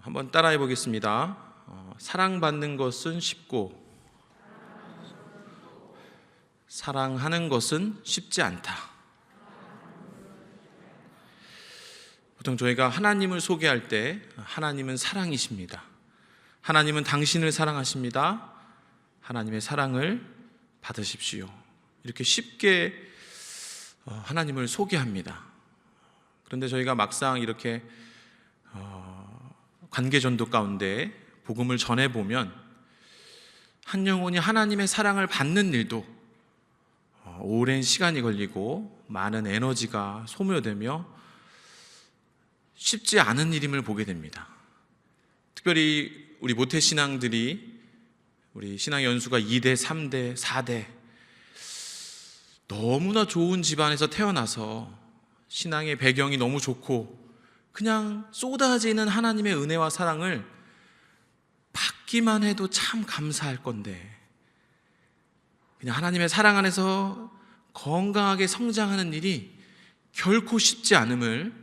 한번 따라해 보겠습니다. 사랑받는 것은 쉽고 사랑하는 것은 쉽지 않다. 보통 저희가 하나님을 소개할 때 하나님은 사랑이십니다. 하나님은 당신을 사랑하십니다. 하나님의 사랑을 받으십시오. 이렇게 쉽게 하나님을 소개합니다. 그런데 저희가 막상 이렇게 관계전도 가운데 복음을 전해보면 한 영혼이 하나님의 사랑을 받는 일도 오랜 시간이 걸리고 많은 에너지가 소모되며 쉽지 않은 일임을 보게 됩니다. 특별히 우리 모태신앙들이 우리 신앙 연수가 2대, 3대, 4대 너무나 좋은 집안에서 태어나서 신앙의 배경이 너무 좋고 그냥 쏟아지는 하나님의 은혜와 사랑을 받기만 해도 참 감사할 건데 그냥 하나님의 사랑 안에서 건강하게 성장하는 일이 결코 쉽지 않음을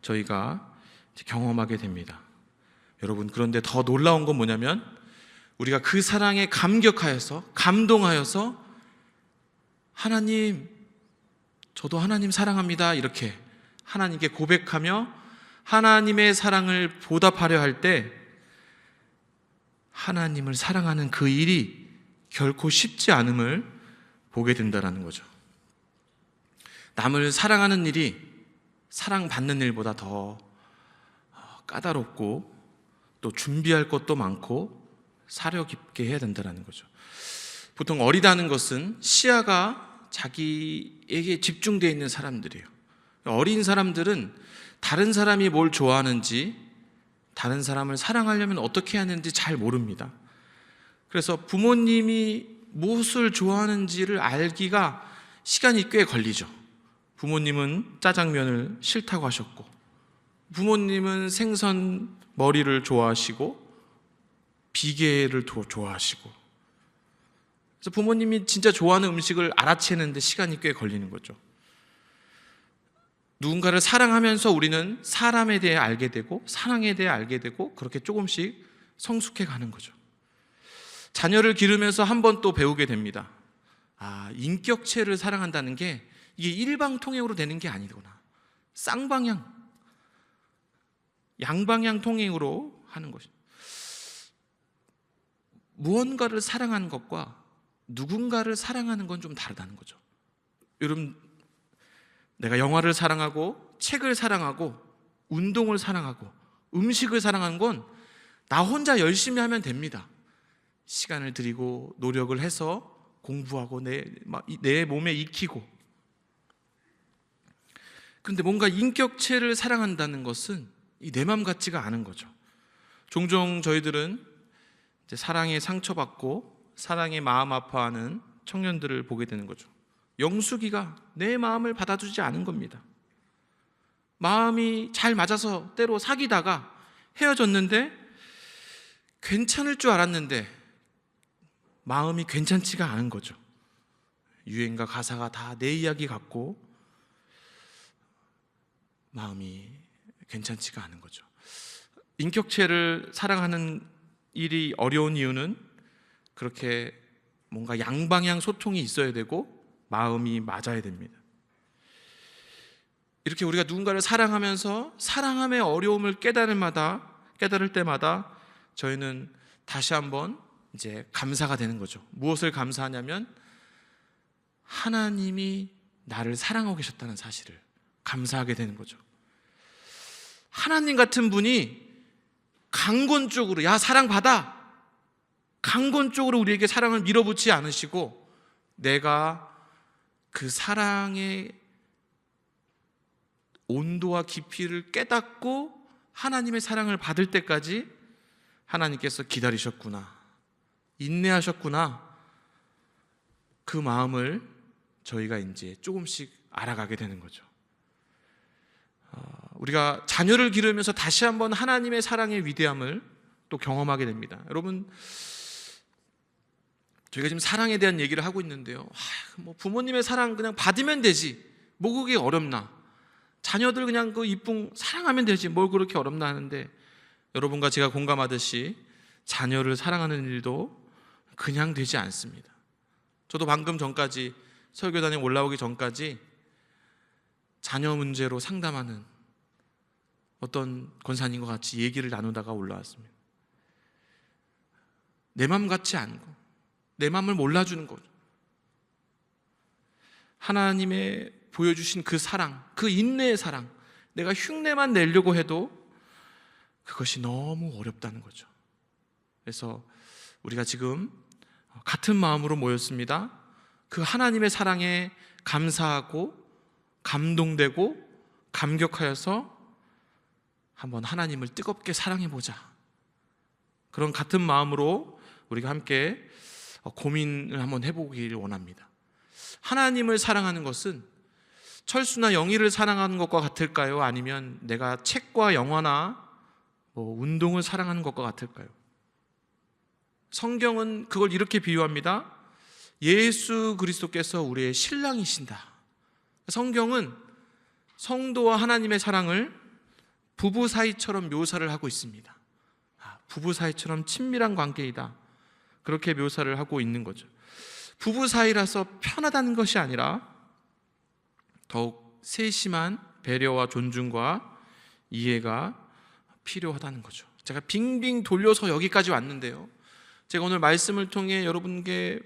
저희가 경험하게 됩니다. 여러분, 그런데 더 놀라운 건 뭐냐면 우리가 그 사랑에 감격하여서 감동하여서 하나님, 저도 하나님 사랑합니다 이렇게 하나님께 고백하며 하나님의 사랑을 보답하려 할 때 하나님을 사랑하는 그 일이 결코 쉽지 않음을 보게 된다는 거죠. 남을 사랑하는 일이 사랑받는 일보다 더 까다롭고 또 준비할 것도 많고 사려 깊게 해야 된다는 거죠. 보통 어리다는 것은 시야가 자기에게 집중되어 있는 사람들이에요. 어린 사람들은 다른 사람이 뭘 좋아하는지, 다른 사람을 사랑하려면 어떻게 하는지 잘 모릅니다. 그래서 부모님이 무엇을 좋아하는지를 알기가 시간이 꽤 걸리죠. 부모님은 짜장면을 싫다고 하셨고, 부모님은 생선 머리를 좋아하시고, 비계를 좋아하시고, 그래서 부모님이 진짜 좋아하는 음식을 알아채는데 시간이 꽤 걸리는 거죠. 누군가를 사랑하면서 우리는 사람에 대해 알게 되고 사랑에 대해 알게 되고 그렇게 조금씩 성숙해 가는 거죠. 자녀를 기르면서 한 번 또 배우게 됩니다. 인격체를 사랑한다는 게 이게 일방통행으로 되는 게 아니구나. 쌍방향, 양방향 통행으로 하는 것이죠. 무언가를 사랑하는 것과 누군가를 사랑하는 건 좀 다르다는 거죠. 여러분, 내가 영화를 사랑하고 책을 사랑하고 운동을 사랑하고 음식을 사랑하는 건 나 혼자 열심히 하면 됩니다. 시간을 들이고 노력을 해서 공부하고 내 몸에 익히고. 그런데 뭔가 인격체를 사랑한다는 것은 내 맘 같지가 않은 거죠. 종종 저희들은 이제 사랑에 상처받고 사랑에 마음 아파하는 청년들을 보게 되는 거죠. 영숙이가 내 마음을 받아주지 않은 겁니다. 마음이 잘 맞아서 때로 사귀다가 헤어졌는데 괜찮을 줄 알았는데 마음이 괜찮지가 않은 거죠. 유행과 가사가 다 내 이야기 같고 마음이 괜찮지가 않은 거죠. 인격체를 사랑하는 일이 어려운 이유는 그렇게 뭔가 양방향 소통이 있어야 되고 마음이 맞아야 됩니다. 이렇게 우리가 누군가를 사랑하면서 사랑함의 어려움을 깨달을 때마다 저희는 다시 한번 이제 감사가 되는 거죠. 무엇을 감사하냐면 하나님이 나를 사랑하고 계셨다는 사실을 감사하게 되는 거죠. 하나님 같은 분이 강권적으로 야 사랑받아, 강권적으로 우리에게 사랑을 밀어붙이지 않으시고 내가 그 사랑의 온도와 깊이를 깨닫고 하나님의 사랑을 받을 때까지 하나님께서 기다리셨구나, 인내하셨구나, 그 마음을 저희가 이제 조금씩 알아가게 되는 거죠. 우리가 자녀를 기르면서 다시 한번 하나님의 사랑의 위대함을 또 경험하게 됩니다. 여러분, 저희가 지금 사랑에 대한 얘기를 하고 있는데요. 부모님의 사랑 그냥 받으면 되지. 뭐 그게 어렵나. 자녀들 그냥 그 이쁨 사랑하면 되지. 뭘 그렇게 어렵나 하는데 여러분과 제가 공감하듯이 자녀를 사랑하는 일도 그냥 되지 않습니다. 저도 방금 전까지, 설교단에 올라오기 전까지 자녀 문제로 상담하는 어떤 권사님과 같이 얘기를 나누다가 올라왔습니다. 내 맘 같지 않고 내 맘을 몰라주는 거죠. 하나님의 보여주신 그 사랑, 그 인내의 사랑, 내가 흉내만 내려고 해도 그것이 너무 어렵다는 거죠. 그래서 우리가 지금 같은 마음으로 모였습니다. 그 하나님의 사랑에 감사하고 감동되고 감격하여서 한번 하나님을 뜨겁게 사랑해보자. 그런 같은 마음으로 우리가 함께 고민을 한번 해보기를 원합니다. 하나님을 사랑하는 것은 철수나 영희를 사랑하는 것과 같을까요? 아니면 내가 책과 영화나 운동을 사랑하는 것과 같을까요? 성경은 그걸 이렇게 비유합니다. 예수 그리스도께서 우리의 신랑이신다. 성경은 성도와 하나님의 사랑을 부부 사이처럼 묘사를 하고 있습니다. 부부 사이처럼 친밀한 관계이다. 그렇게 묘사를 하고 있는 거죠. 부부 사이라서 편하다는 것이 아니라 더욱 세심한 배려와 존중과 이해가 필요하다는 거죠. 제가 빙빙 돌려서 여기까지 왔는데요, 제가 오늘 말씀을 통해 여러분께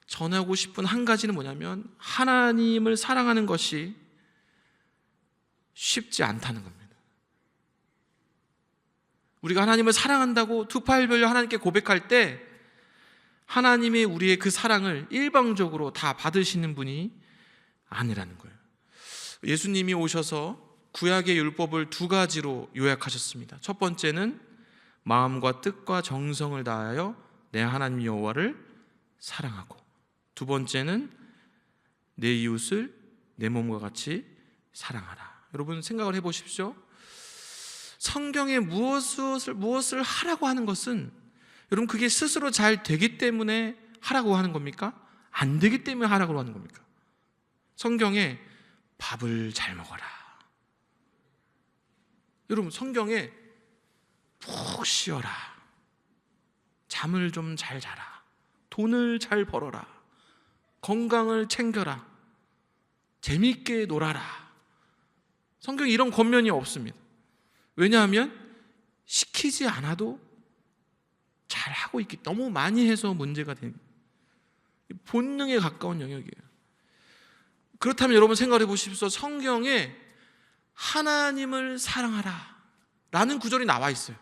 전하고 싶은 한 가지는 뭐냐면 하나님을 사랑하는 것이 쉽지 않다는 겁니다. 우리가 하나님을 사랑한다고 두 팔 벌려 하나님께 고백할 때 하나님이 우리의 그 사랑을 일방적으로 다 받으시는 분이 아니라는 거예요. 예수님이 오셔서 구약의 율법을 두 가지로 요약하셨습니다. 첫 번째는 마음과 뜻과 정성을 다하여 내 하나님 여호와를 사랑하고, 두 번째는 내 이웃을 내 몸과 같이 사랑하라. 여러분 생각을 해보십시오. 성경에 무엇을 하라고 하는 것은, 여러분 그게 스스로 잘 되기 때문에 하라고 하는 겁니까? 안 되기 때문에 하라고 하는 겁니까? 성경에 밥을 잘 먹어라. 여러분 성경에 푹 쉬어라, 잠을 좀 잘 자라, 돈을 잘 벌어라, 건강을 챙겨라, 재미있게 놀아라. 성경에 이런 권면이 없습니다. 왜냐하면 시키지 않아도 잘하고 있기, 너무 많이 해서 문제가 되는, 본능에 가까운 영역이에요. 그렇다면 여러분 생각해 보십시오. 성경에 하나님을 사랑하라 라는 구절이 나와 있어요.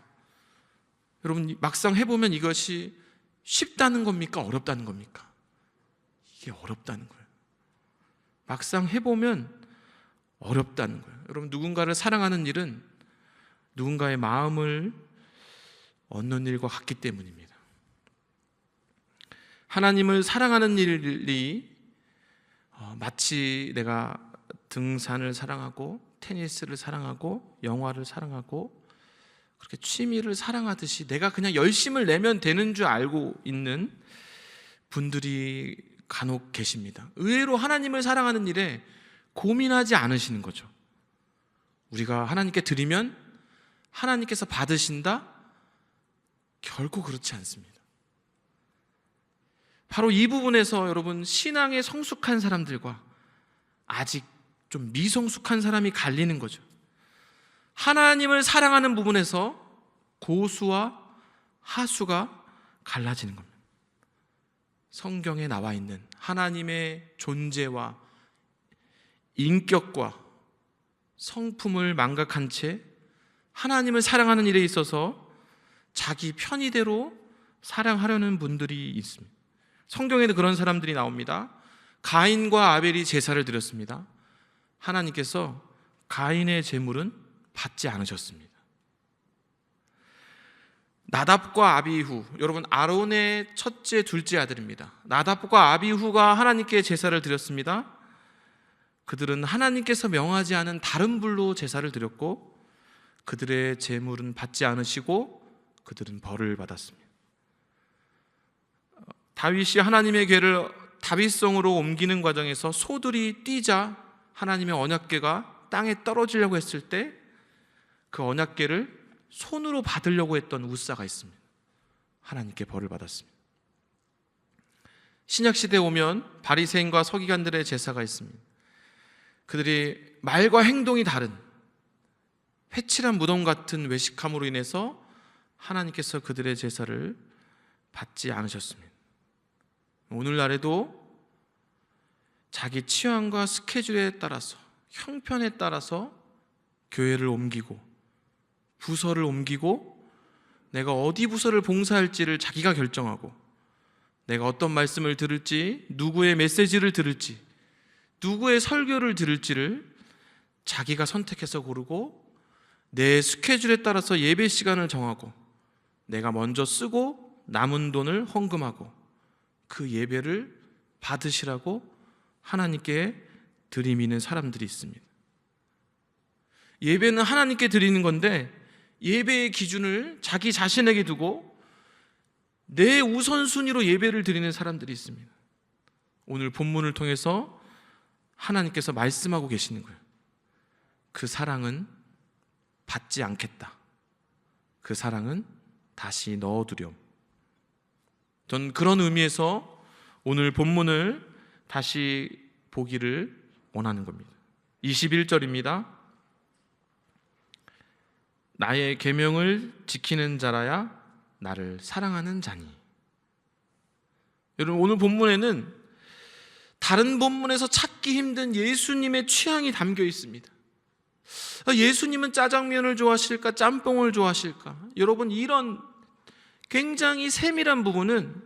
여러분 막상 해보면 이것이 쉽다는 겁니까? 어렵다는 겁니까? 이게 어렵다는 거예요. 막상 해보면 어렵다는 거예요. 여러분 누군가를 사랑하는 일은 누군가의 마음을 얻는 일과 같기 때문입니다. 하나님을 사랑하는 일이 마치 내가 등산을 사랑하고 테니스를 사랑하고 영화를 사랑하고 그렇게 취미를 사랑하듯이 내가 그냥 열심을 내면 되는 줄 알고 있는 분들이 간혹 계십니다. 의외로 하나님을 사랑하는 일에 고민하지 않으시는 거죠. 우리가 하나님께 드리면 하나님께서 받으신다? 결코 그렇지 않습니다. 바로 이 부분에서 여러분 신앙에 성숙한 사람들과 아직 좀 미성숙한 사람이 갈리는 거죠. 하나님을 사랑하는 부분에서 고수와 하수가 갈라지는 겁니다. 성경에 나와 있는 하나님의 존재와 인격과 성품을 망각한 채 하나님을 사랑하는 일에 있어서 자기 편의대로 사랑하려는 분들이 있습니다. 성경에는 그런 사람들이 나옵니다. 가인과 아벨이 제사를 드렸습니다. 하나님께서 가인의 제물은 받지 않으셨습니다. 나답과 아비후, 여러분 아론의 첫째 둘째 아들입니다. 나답과 아비후가 하나님께 제사를 드렸습니다. 그들은 하나님께서 명하지 않은 다른 불로 제사를 드렸고 그들의 제물은 받지 않으시고 그들은 벌을 받았습니다. 다윗이 하나님의 궤를 다윗성으로 옮기는 과정에서 소들이 뛰자 하나님의 언약궤가 땅에 떨어지려고 했을 때 그 언약궤를 손으로 받으려고 했던 우사가 있습니다. 하나님께 벌을 받았습니다. 신약시대에 오면 바리새인과 서기관들의 제사가 있습니다. 그들이 말과 행동이 다른 회칠한 무덤 같은 외식함으로 인해서 하나님께서 그들의 제사를 받지 않으셨습니다. 오늘날에도 자기 취향과 스케줄에 따라서, 형편에 따라서 교회를 옮기고 부서를 옮기고 내가 어디 부서를 봉사할지를 자기가 결정하고 내가 어떤 말씀을 들을지, 누구의 메시지를 들을지, 누구의 설교를 들을지를 자기가 선택해서 고르고 내 스케줄에 따라서 예배 시간을 정하고 내가 먼저 쓰고 남은 돈을 헌금하고 그 예배를 받으시라고 하나님께 들이미는 사람들이 있습니다. 예배는 하나님께 드리는 건데 예배의 기준을 자기 자신에게 두고 내 우선순위로 예배를 드리는 사람들이 있습니다. 오늘 본문을 통해서 하나님께서 말씀하고 계시는 거예요. 그 사랑은 받지 않겠다. 그 사랑은 다시 넣어두렴. 전 그런 의미에서 오늘 본문을 다시 보기를 원하는 겁니다. 21절입니다. 나의 계명을 지키는 자라야 나를 사랑하는 자니. 여러분, 오늘 본문에는 다른 본문에서 찾기 힘든 예수님의 취향이 담겨 있습니다. 예수님은 짜장면을 좋아하실까? 짬뽕을 좋아하실까? 여러분, 이런 굉장히 세밀한 부분은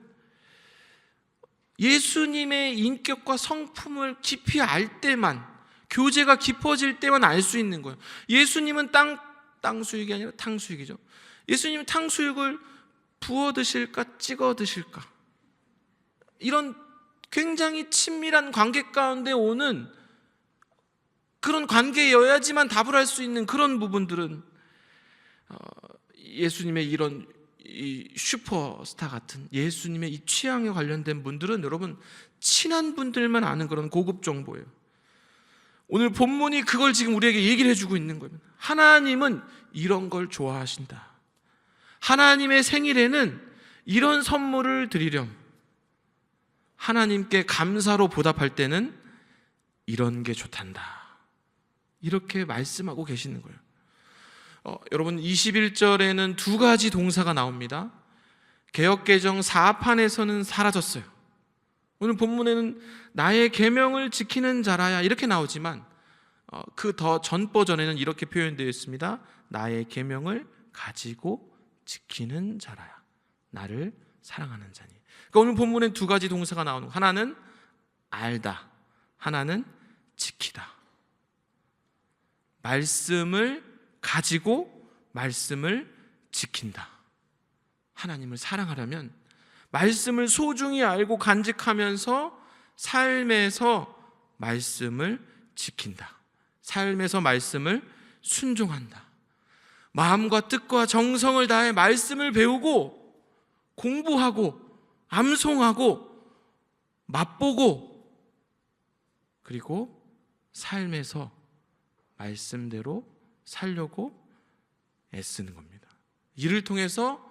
예수님의 인격과 성품을 깊이 알 때만, 교제가 깊어질 때만 알 수 있는 거예요. 예수님은 땅수육이 아니라 탕수육이죠. 예수님은 탕수육을 부어 드실까? 찍어 드실까? 이런 굉장히 친밀한 관계 가운데 오는 그런 관계여야지만 답을 할 수 있는 그런 부분들은 예수님의 이런 이 슈퍼스타 같은 예수님의 이 취향에 관련된 분들은 여러분 친한 분들만 아는 그런 고급 정보예요. 오늘 본문이 그걸 지금 우리에게 얘기를 해주고 있는 거예요. 하나님은 이런 걸 좋아하신다. 하나님의 생일에는 이런 선물을 드리렴. 하나님께 감사로 보답할 때는 이런 게 좋단다. 이렇게 말씀하고 계시는 거예요. 여러분 21절에는 두 가지 동사가 나옵니다. 개역개정 4판에서는 사라졌어요. 오늘 본문에는 나의 계명을 지키는 자라야 이렇게 나오지만 그 더 전 버전에는 이렇게 표현되어 있습니다. 나의 계명을 가지고 지키는 자라야 나를 사랑하는 자니. 그러니까 오늘 본문에 두 가지 동사가 나오는 거예요. 하나는 알다, 하나는 지키다. 말씀을 가지고 말씀을 지킨다. 하나님을 사랑하려면 말씀을 소중히 알고 간직하면서 삶에서 말씀을 지킨다. 삶에서 말씀을 순종한다. 마음과 뜻과 정성을 다해 말씀을 배우고 공부하고 암송하고 맛보고 그리고 삶에서 말씀대로 살려고 애쓰는 겁니다. 이를 통해서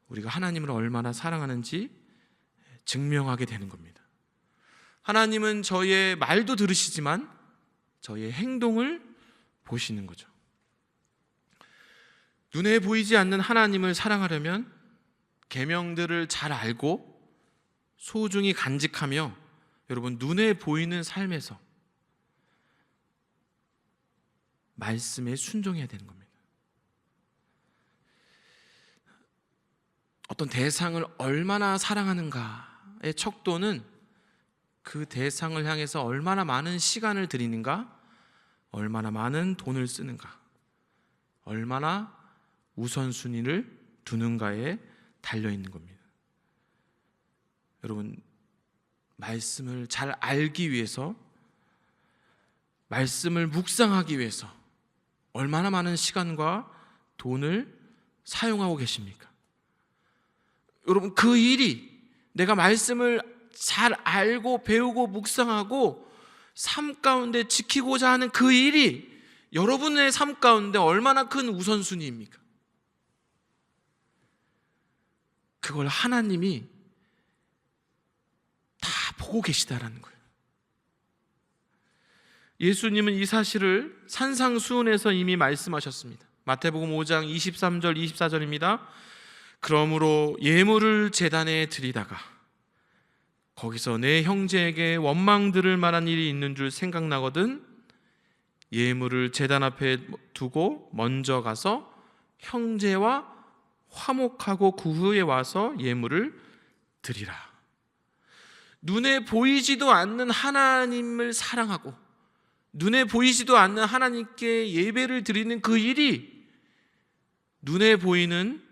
우리가 하나님을 얼마나 사랑하는지 증명하게 되는 겁니다. 하나님은 저희의 말도 들으시지만 저희의 행동을 보시는 거죠. 눈에 보이지 않는 하나님을 사랑하려면 계명들을 잘 알고 소중히 간직하며 여러분 눈에 보이는 삶에서 말씀에 순종해야 되는 겁니다. 어떤 대상을 얼마나 사랑하는가의 척도는 그 대상을 향해서 얼마나 많은 시간을 들이는가, 얼마나 많은 돈을 쓰는가, 얼마나 우선순위를 두는가에 달려있는 겁니다. 여러분, 말씀을 잘 알기 위해서, 말씀을 묵상하기 위해서 얼마나 많은 시간과 돈을 사용하고 계십니까? 여러분, 그 일이 내가 말씀을 잘 알고 배우고 묵상하고 삶 가운데 지키고자 하는 그 일이 여러분의 삶 가운데 얼마나 큰 우선순위입니까? 그걸 하나님이 다 보고 계시다라는 거예요. 예수님은 이 사실을 산상수훈에서 이미 말씀하셨습니다. 마태복음 5장 23절 24절입니다. 그러므로 예물을 제단에 드리다가 거기서 내 형제에게 원망 들을 만한 일이 있는 줄 생각나거든 예물을 제단 앞에 두고 먼저 가서 형제와 화목하고 그 후에 와서 예물을 드리라. 눈에 보이지도 않는 하나님을 사랑하고 눈에 보이지도 않는 하나님께 예배를 드리는 그 일이 눈에 보이는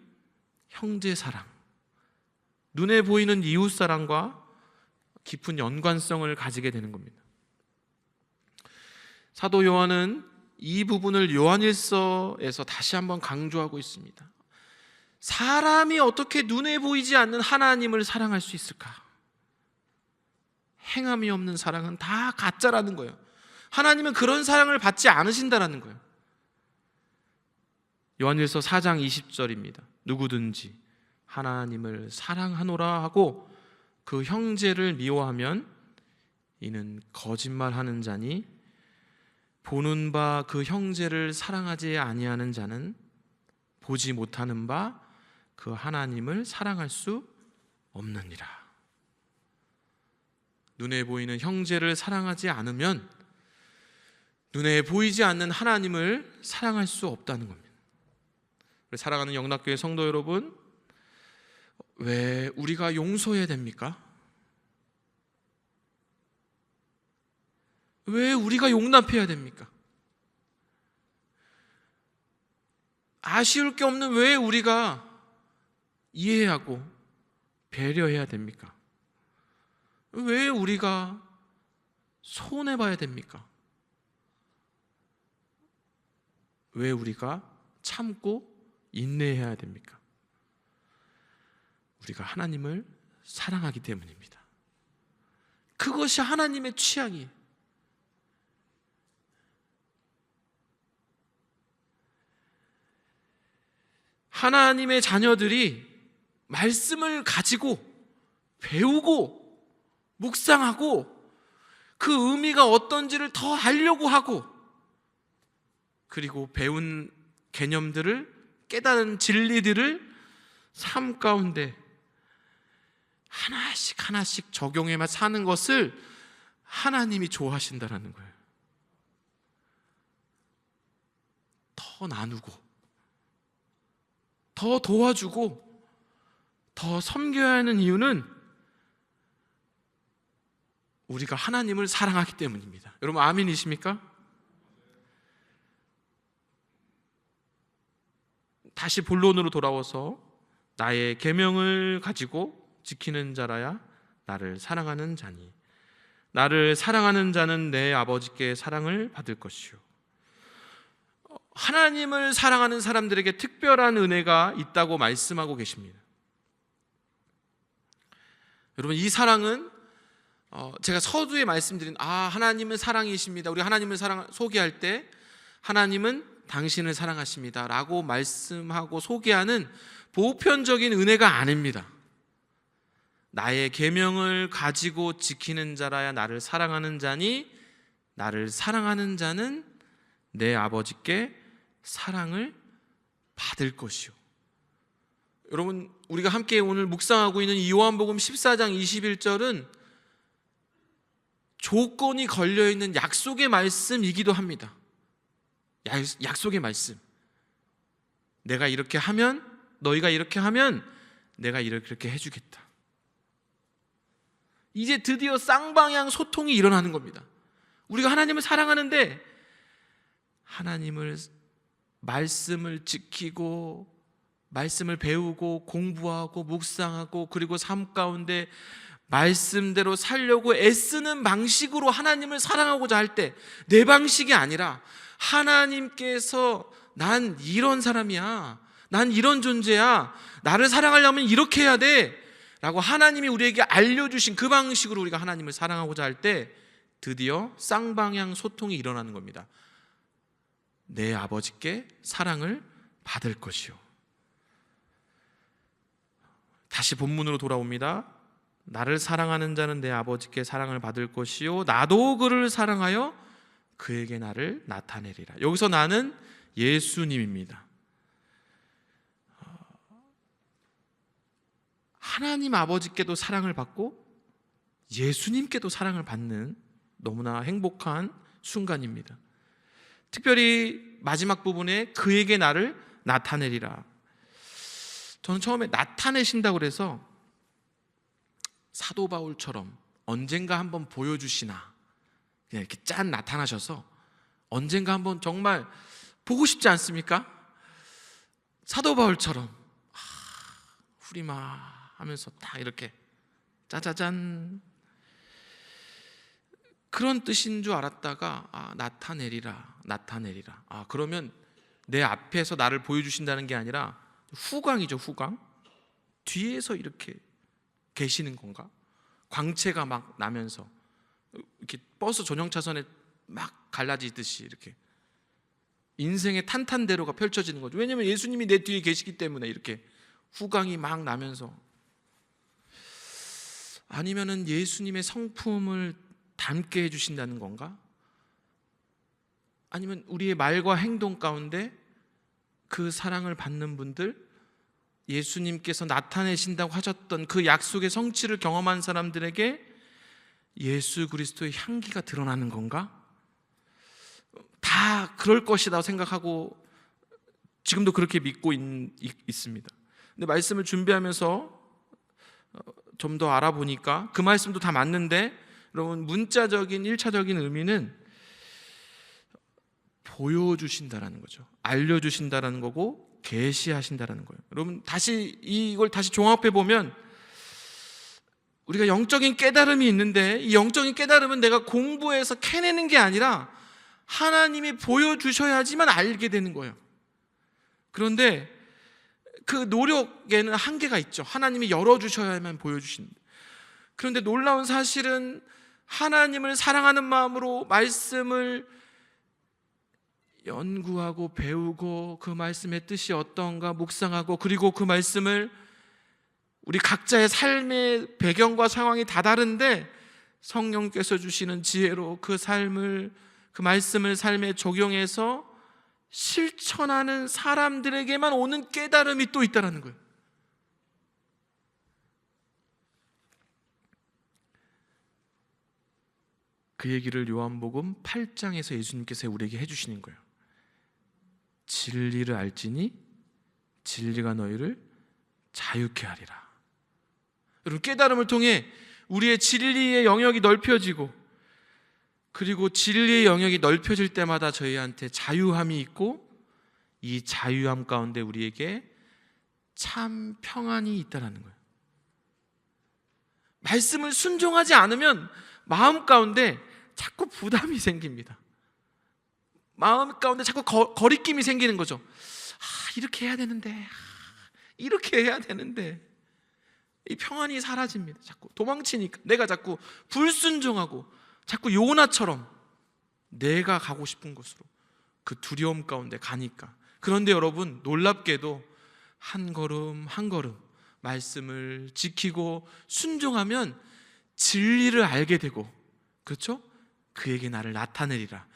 형제 사랑, 눈에 보이는 이웃 사랑과 깊은 연관성을 가지게 되는 겁니다. 사도 요한은 이 부분을 요한일서에서 다시 한번 강조하고 있습니다. 사람이 어떻게 눈에 보이지 않는 하나님을 사랑할 수 있을까? 행함이 없는 사랑은 다 가짜라는 거예요. 하나님은 그런 사랑을 받지 않으신다라는 거예요. 요한일서 4장 20절입니다. 누구든지 하나님을 사랑하노라 하고 그 형제를 미워하면 이는 거짓말하는 자니 보는 바 그 형제를 사랑하지 아니하는 자는 보지 못하는 바 그 하나님을 사랑할 수 없느니라. 눈에 보이는 형제를 사랑하지 않으면 눈에 보이지 않는 하나님을 사랑할 수 없다는 겁니다. 사랑하는 영락교회 성도 여러분, 왜 우리가 용서해야 됩니까? 왜 우리가 용납해야 됩니까? 아쉬울 게 없는 왜 우리가 이해하고 배려해야 됩니까? 왜 우리가 손해봐야 됩니까? 왜 우리가 참고 인내해야 됩니까? 우리가 하나님을 사랑하기 때문입니다. 그것이 하나님의 취향이에요. 하나님의 자녀들이 말씀을 가지고 배우고 묵상하고 그 의미가 어떤지를 더 알려고 하고 그리고 배운 개념들을 깨달은 진리들을 삶 가운데 하나씩 하나씩 적용해만 사는 것을 하나님이 좋아하신다라는 거예요. 더 나누고 더 도와주고 더 섬겨야 하는 이유는 우리가 하나님을 사랑하기 때문입니다. 여러분 아멘이십니까? 다시 본론으로 돌아와서 나의 계명을 가지고 지키는 자라야 나를 사랑하는 자니 나를 사랑하는 자는 내 아버지께 사랑을 받을 것이요. 하나님을 사랑하는 사람들에게 특별한 은혜가 있다고 말씀하고 계십니다. 여러분 이 사랑은 제가 서두에 말씀드린 하나님은 사랑이십니다. 우리 하나님을 소개할 때 하나님은 당신을 사랑하십니다 라고 말씀하고 소개하는 보편적인 은혜가 아닙니다. 나의 계명을 가지고 지키는 자라야 나를 사랑하는 자니 나를 사랑하는 자는 내 아버지께 사랑을 받을 것이요. 여러분 우리가 함께 오늘 묵상하고 있는 이 요한복음 14장 21절은 조건이 걸려있는 약속의 말씀이기도 합니다. 약속의 말씀. 내가 이렇게 하면 너희가 이렇게 하면 내가 이렇게 해주겠다. 이제 드디어 쌍방향 소통이 일어나는 겁니다. 우리가 하나님을 사랑하는데 하나님을 말씀을 지키고 말씀을 배우고 공부하고 묵상하고 그리고 삶 가운데 말씀대로 살려고 애쓰는 방식으로 하나님을 사랑하고자 할 때 내 방식이 아니라 하나님께서 난 이런 사람이야, 난 이런 존재야, 나를 사랑하려면 이렇게 해야 돼 라고 하나님이 우리에게 알려주신 그 방식으로 우리가 하나님을 사랑하고자 할 때 드디어 쌍방향 소통이 일어나는 겁니다. 내 아버지께 사랑을 받을 것이요. 다시 본문으로 돌아옵니다. 나를 사랑하는 자는 내 아버지께 사랑을 받을 것이요 나도 그를 사랑하여 그에게 나를 나타내리라. 여기서 나는 예수님입니다. 하나님 아버지께도 사랑을 받고 예수님께도 사랑을 받는 너무나 행복한 순간입니다. 특별히 마지막 부분에 그에게 나를 나타내리라. 저는 처음에 나타내신다고 그래서 사도 바울처럼 언젠가 한번 보여주시나, 그냥 이렇게 짠 나타나셔서 언젠가 한번 정말 보고 싶지 않습니까? 사도 바울처럼 후리마 하면서 딱 이렇게 짜자잔, 그런 뜻인 줄 알았다가 나타내리라. 그러면 내 앞에서 나를 보여주신다는 게 아니라 후광이죠. 후광. 뒤에서 이렇게 계시는 건가? 광채가 막 나면서 이렇게 버스 전용 차선에 막 갈라지듯이 이렇게 인생의 탄탄대로가 펼쳐지는 거죠. 왜냐하면 예수님이 내 뒤에 계시기 때문에 이렇게 후광이 막 나면서. 아니면은 예수님의 성품을 담게 해주신다는 건가? 아니면 우리의 말과 행동 가운데 그 사랑을 받는 분들, 예수님께서 나타내신다고 하셨던 그 약속의 성취를 경험한 사람들에게 예수 그리스도의 향기가 드러나는 건가? 다 그럴 것이라고 생각하고 지금도 그렇게 믿고 있습니다. 근데 말씀을 준비하면서 좀 더 알아보니까 그 말씀도 다 맞는데, 여러분, 문자적인 1차적인 의미는 보여주신다라는 거죠. 알려주신다라는 거고 계시하신다라는 거예요. 여러분, 이걸 다시 종합해 보면 우리가 영적인 깨달음이 있는데, 이 영적인 깨달음은 내가 공부해서 캐내는 게 아니라 하나님이 보여주셔야지만 알게 되는 거예요. 그런데 그 노력에는 한계가 있죠. 하나님이 열어주셔야만 보여주신다. 그런데 놀라운 사실은 하나님을 사랑하는 마음으로 말씀을 연구하고 배우고 그 말씀의 뜻이 어떤가 묵상하고, 그리고 그 말씀을 우리 각자의 삶의 배경과 상황이 다 다른데 성령께서 주시는 지혜로 그 말씀을 삶에 적용해서 실천하는 사람들에게만 오는 깨달음이 또 있다는 거예요. 그 얘기를 요한복음 8장에서 예수님께서 우리에게 해주시는 거예요. 진리를 알지니 진리가 너희를 자유케 하리라. 여러분, 깨달음을 통해 우리의 진리의 영역이 넓혀지고, 그리고 진리의 영역이 넓혀질 때마다 저희한테 자유함이 있고, 이 자유함 가운데 우리에게 참 평안이 있다는 거예요. 말씀을 순종하지 않으면 마음 가운데 자꾸 부담이 생깁니다. 마음 가운데 자꾸 거리낌이 생기는 거죠. 이렇게 해야 되는데, 이렇게 해야 되는데, 이 평안이 사라집니다. 자꾸 도망치니까, 내가 자꾸 불순종하고 자꾸 요나처럼 내가 가고 싶은 곳으로 그 두려움 가운데 가니까. 그런데 여러분, 놀랍게도 한 걸음 한 걸음 말씀을 지키고 순종하면 진리를 알게 되고, 그렇죠? 그에게 나를 나타내리라.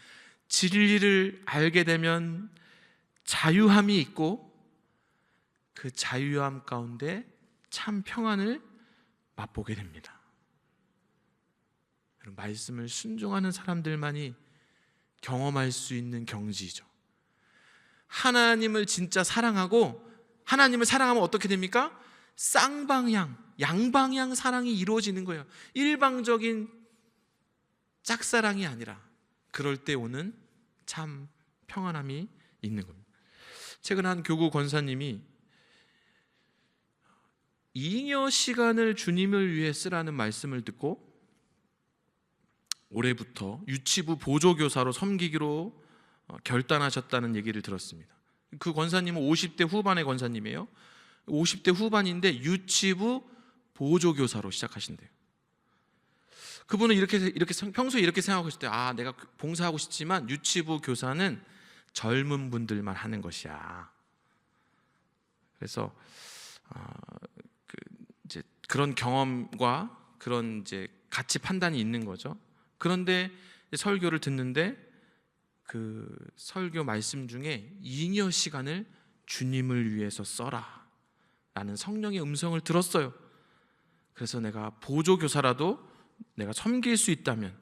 진리를 알게 되면 자유함이 있고, 그 자유함 가운데 참 평안을 맛보게 됩니다. 말씀을 순종하는 사람들만이 경험할 수 있는 경지죠. 하나님을 진짜 사랑하고, 하나님을 사랑하면 어떻게 됩니까? 쌍방향, 양방향 사랑이 이루어지는 거예요. 일방적인 짝사랑이 아니라 그럴 때 오는 참 평안함이 있는 겁니다. 최근 한 교구 권사님이 잉여 시간을 주님을 위해 쓰라는 말씀을 듣고 올해부터 유치부 보조교사로 섬기기로 결단하셨다는 얘기를 들었습니다. 그 권사님은 50대 후반의 권사님이에요. 50대 후반인데 유치부 보조교사로 시작하신대요. 그분은 이렇게 평소에 이렇게 생각하고 있을 때, 내가 봉사하고 싶지만 유치부 교사는 젊은 분들만 하는 것이야. 그래서 그런 경험과 그런 이제 가치 판단이 있는 거죠. 그런데 설교를 듣는데 그 설교 말씀 중에 잉여 시간을 주님을 위해서 써라 라는 성령의 음성을 들었어요. 그래서 내가 보조교사라도 내가 섬길 수 있다면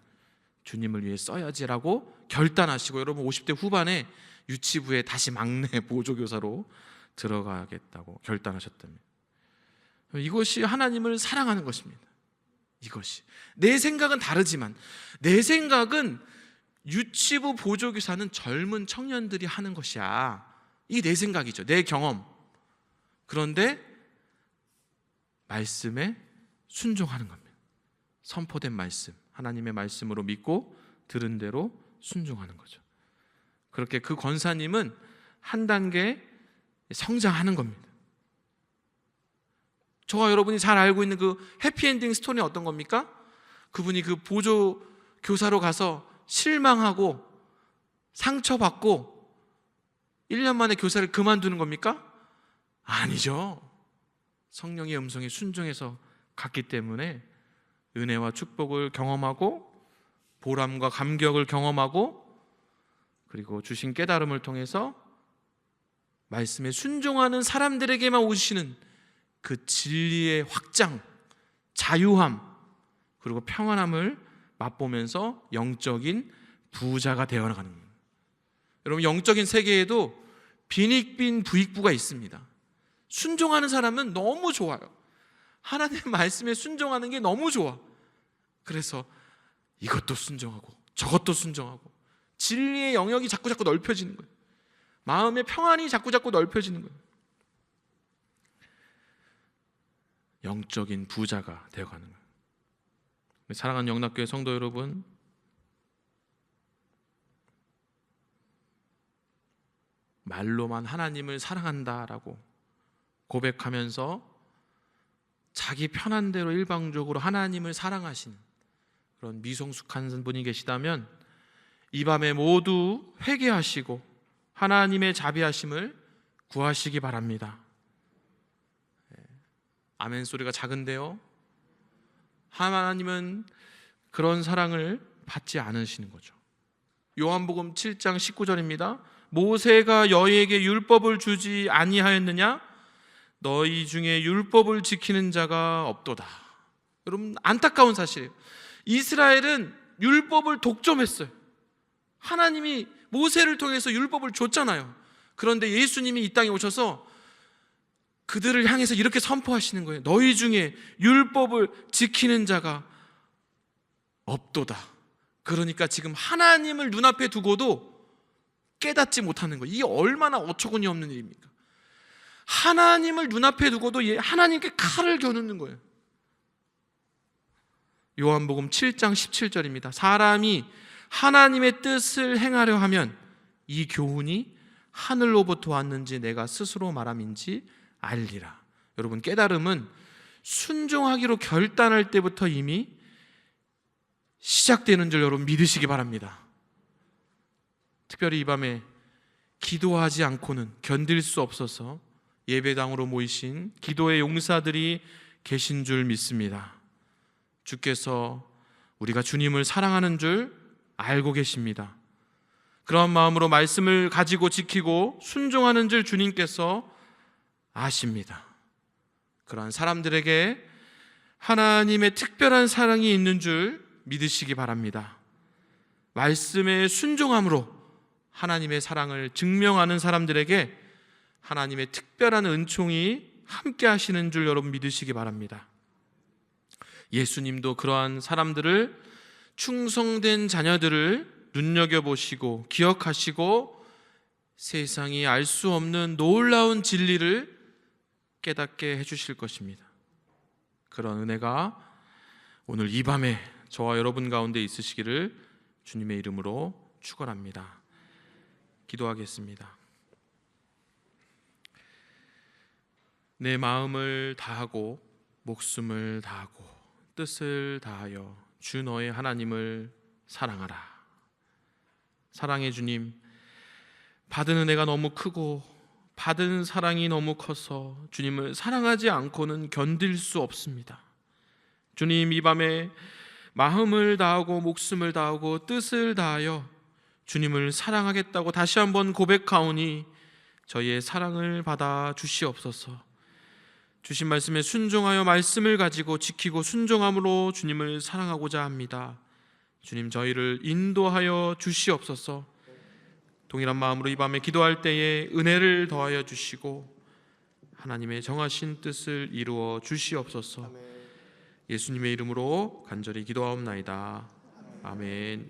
주님을 위해 써야지라고 결단하시고, 여러분 50대 후반에 유치부에 다시 막내 보조교사로 들어가겠다고 결단하셨다면, 이것이 하나님을 사랑하는 것입니다. 이것이 내 생각은 다르지만, 내 생각은 유치부 보조교사는 젊은 청년들이 하는 것이야, 이게 내 생각이죠, 내 경험. 그런데 말씀에 순종하는 겁니다. 선포된 말씀, 하나님의 말씀으로 믿고 들은 대로 순종하는 거죠. 그렇게 그 권사님은 한 단계 성장하는 겁니다. 저와 여러분이 잘 알고 있는 그 해피엔딩 스토리는 어떤 겁니까? 그분이 그 보조 교사로 가서 실망하고 상처받고 1년 만에 교사를 그만두는 겁니까? 아니죠. 성령의 음성에 순종해서 갔기 때문에 은혜와 축복을 경험하고 보람과 감격을 경험하고, 그리고 주신 깨달음을 통해서 말씀에 순종하는 사람들에게만 오시는 그 진리의 확장, 자유함, 그리고 평안함을 맛보면서 영적인 부자가 되어나가는 겁니다. 여러분, 영적인 세계에도 빈익빈 부익부가 있습니다. 순종하는 사람은 너무 좋아요. 하나님의 말씀에 순종하는 게 너무 좋아. 그래서 이것도 순종하고 저것도 순종하고 진리의 영역이 자꾸 넓혀지는 거예요. 마음의 평안이 자꾸 넓혀지는 거예요. 영적인 부자가 되어가는 거예요. 사랑하는 영락교회 성도 여러분, 말로만 하나님을 사랑한다라고 고백하면서 자기 편한 대로 일방적으로 하나님을 사랑하시는 그런 미성숙한 분이 계시다면 이 밤에 모두 회개하시고 하나님의 자비하심을 구하시기 바랍니다. 아멘 소리가 작은데요, 하나님은 그런 사랑을 받지 않으시는 거죠. 요한복음 7장 19절입니다. 모세가 너희에게 율법을 주지 아니하였느냐? 너희 중에 율법을 지키는 자가 없도다. 여러분, 안타까운 사실이에요. 이스라엘은 율법을 독점했어요. 하나님이 모세를 통해서 율법을 줬잖아요. 그런데 예수님이 이 땅에 오셔서 그들을 향해서 이렇게 선포하시는 거예요. 너희 중에 율법을 지키는 자가 없도다. 그러니까 지금 하나님을 눈앞에 두고도 깨닫지 못하는 거예요. 이게 얼마나 어처구니 없는 일입니까? 하나님을 눈앞에 두고도 하나님께 칼을 겨누는 거예요. 요한복음 7장 17절입니다. 사람이 하나님의 뜻을 행하려 하면 이 교훈이 하늘로부터 왔는지 내가 스스로 말함인지 알리라. 여러분, 깨달음은 순종하기로 결단할 때부터 이미 시작되는 줄 여러분 믿으시기 바랍니다. 특별히 이 밤에 기도하지 않고는 견딜 수 없어서 예배당으로 모이신 기도의 용사들이 계신 줄 믿습니다. 주께서 우리가 주님을 사랑하는 줄 알고 계십니다. 그런 마음으로 말씀을 가지고 지키고 순종하는 줄 주님께서 아십니다. 그러한 사람들에게 하나님의 특별한 사랑이 있는 줄 믿으시기 바랍니다. 말씀에 순종함으로 하나님의 사랑을 증명하는 사람들에게 하나님의 특별한 은총이 함께 하시는 줄 여러분 믿으시기 바랍니다. 예수님도 그러한 사람들을, 충성된 자녀들을 눈여겨보시고 기억하시고 세상이 알 수 없는 놀라운 진리를 깨닫게 해주실 것입니다. 그런 은혜가 오늘 이 밤에 저와 여러분 가운데 있으시기를 주님의 이름으로 축원합니다. 기도하겠습니다. 내 마음을 다하고 목숨을 다하고 뜻을 다하여 주 너의 하나님을 사랑하라. 사랑의 주님, 받은 은혜가 너무 크고 받은 사랑이 너무 커서 주님을 사랑하지 않고는 견딜 수 없습니다. 주님, 이 밤에 마음을 다하고 목숨을 다하고 뜻을 다하여 주님을 사랑하겠다고 다시 한번 고백하오니 저희의 사랑을 받아 주시옵소서. 주신 말씀에 순종하여 말씀을 가지고 지키고 순종함으로 주님을 사랑하고자 합니다. 주님, 저희를 인도하여 주시옵소서. 동일한 마음으로 이 밤에 기도할 때에 은혜를 더하여 주시고 하나님의 정하신 뜻을 이루어 주시옵소서. 예수님의 이름으로 간절히 기도하옵나이다. 아멘.